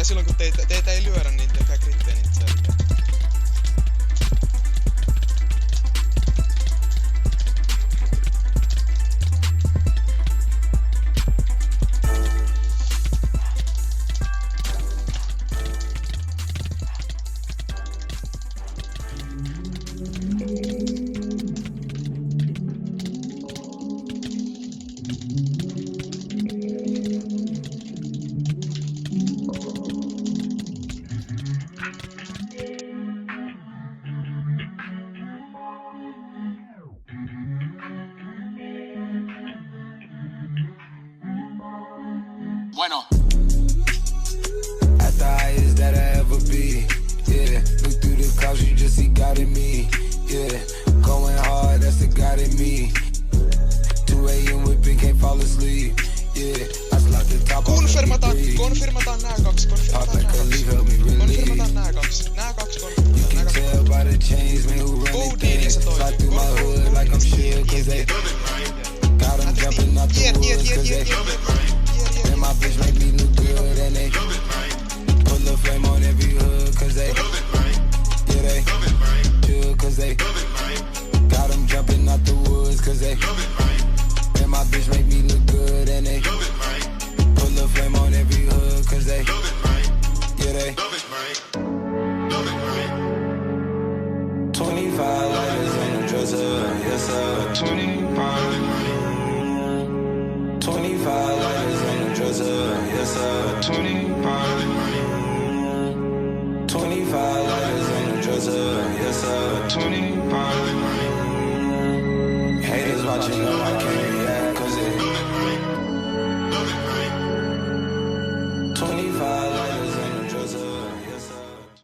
Silloin kun teitä ei lyödä, niin tehkää krittejä niitä selkeä. Bueno. At the highest that I ever be, yeah. Look through the clouds, you just see God in me, yeah. Going hard, that's the God in me. 2 a.m. whipping, can't fall asleep, yeah. I slot the top off. Konfirmataan nää kaksi. Tell by the chains, man, who run it. Slide through my hood like I'm chill, cause they got them jumping out the woods, cause they and my bitch make me look good, and they put the flame on every hood, cause they yeah, they chill, cause they got them jumping out the woods, cause they and my bitch make me look good, and they put the flame on every hood, cause they yeah, they 25 lighters on the dresser, yes sir. 25